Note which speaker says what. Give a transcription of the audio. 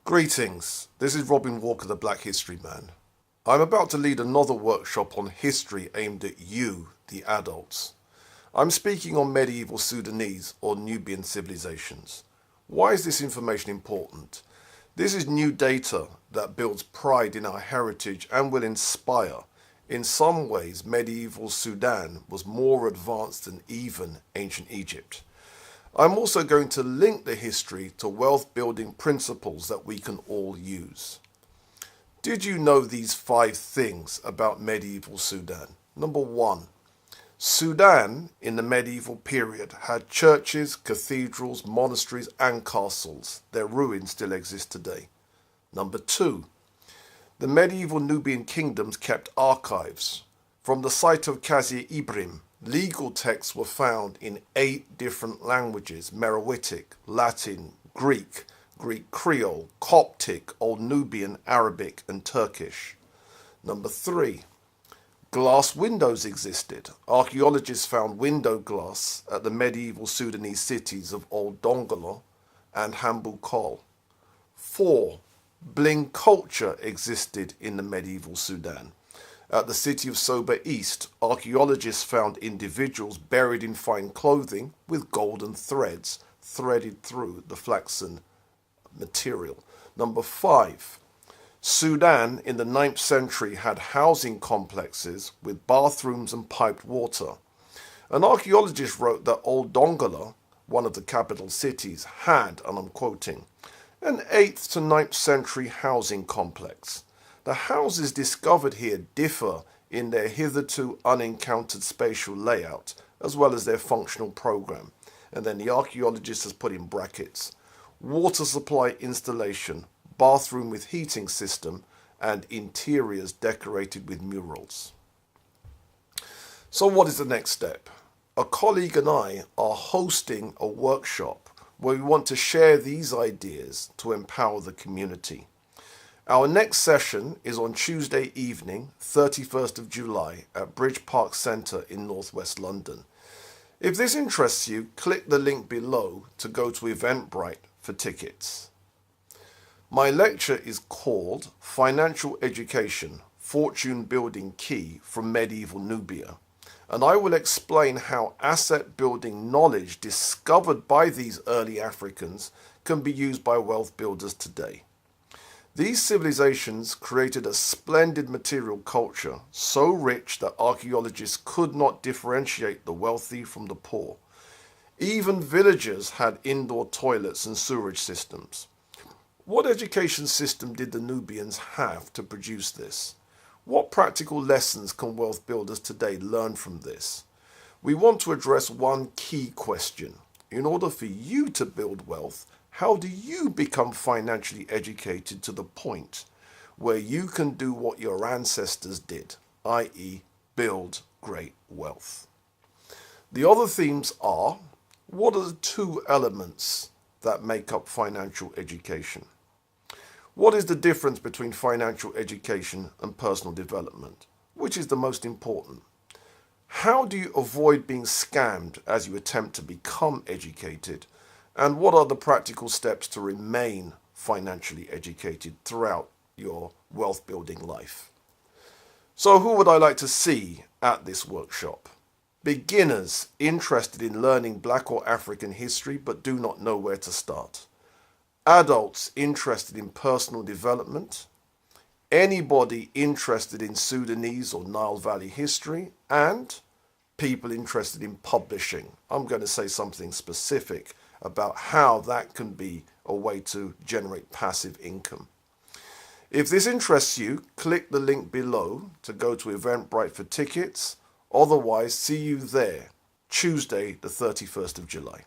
Speaker 1: Greetings, this is Robin Walker, the Black History Man. I'm about to lead another workshop on history aimed at you, the adults. I'm speaking on medieval Sudanese or Nubian civilizations. Why is this information important? This is new data that builds pride in our heritage and will inspire. In some ways, medieval Sudan was more advanced than even ancient Egypt. I'm also going to link the history to wealth-building principles that we can all use. Did you know these 5 things about medieval Sudan? Number 1. Sudan in the medieval period had churches, cathedrals, monasteries and castles. Their ruins still exist today. Number 2. The medieval Nubian kingdoms kept archives. From the site of Qasr Ibrim, legal texts were found in 8 different languages: Meroitic, Latin, Greek, Greek Creole, Coptic, Old Nubian, Arabic and Turkish. Number 3. Glass windows existed. Archaeologists found window glass at the medieval Sudanese cities of Old Dongola and Hambu Kol. 4. Bling culture existed in the medieval Sudan. At the city of Soba East, archaeologists found individuals buried in fine clothing with golden threads threaded through the flaxen material. Number 5. Sudan in the 9th century had housing complexes with bathrooms and piped water. An archaeologist wrote that Old Dongola, one of the capital cities, had, and I'm quoting, an 8th to 9th century housing complex. The houses discovered here differ in their hitherto unencountered spatial layout as well as their functional program. And then the archaeologist has put in brackets, water supply installation, bathroom with heating system, and interiors decorated with murals. So what is the next step? A colleague and I are hosting a workshop where we want to share these ideas to empower the community. Our next session is on Tuesday evening, 31st of July at Bridge Park Centre in northwest London. If this interests you, click the link below to go to Eventbrite for tickets. My lecture is called Financial Education, Fortune Building Key from Medieval Nubia, and I will explain how asset building knowledge discovered by these early Africans can be used by wealth builders today. These civilizations created a splendid material culture, so rich that archaeologists could not differentiate the wealthy from the poor. Even villagers had indoor toilets and sewerage systems. What education system did the Nubians have to produce this? What practical lessons can wealth builders today learn from this? We want to address one key question. In order for you to build wealth, how do you become financially educated to the point where you can do what your ancestors did, i.e., build great wealth? The other themes are, what are the 2 elements that make up financial education? What is the difference between financial education and personal development? Which is the most important? How do you avoid being scammed as you attempt to become educated? And what are the practical steps to remain financially educated throughout your wealth building life? So who would I like to see at this workshop? Beginners interested in learning Black or African history but do not know where to start. Adults interested in personal development. Anybody interested in Sudanese or Nile Valley history. And people interested in publishing. I'm going to say something specific about how that can be a way to generate passive income. If this interests you, click the link below to go to Eventbrite for tickets. Otherwise, see you there, Tuesday the 31st of July.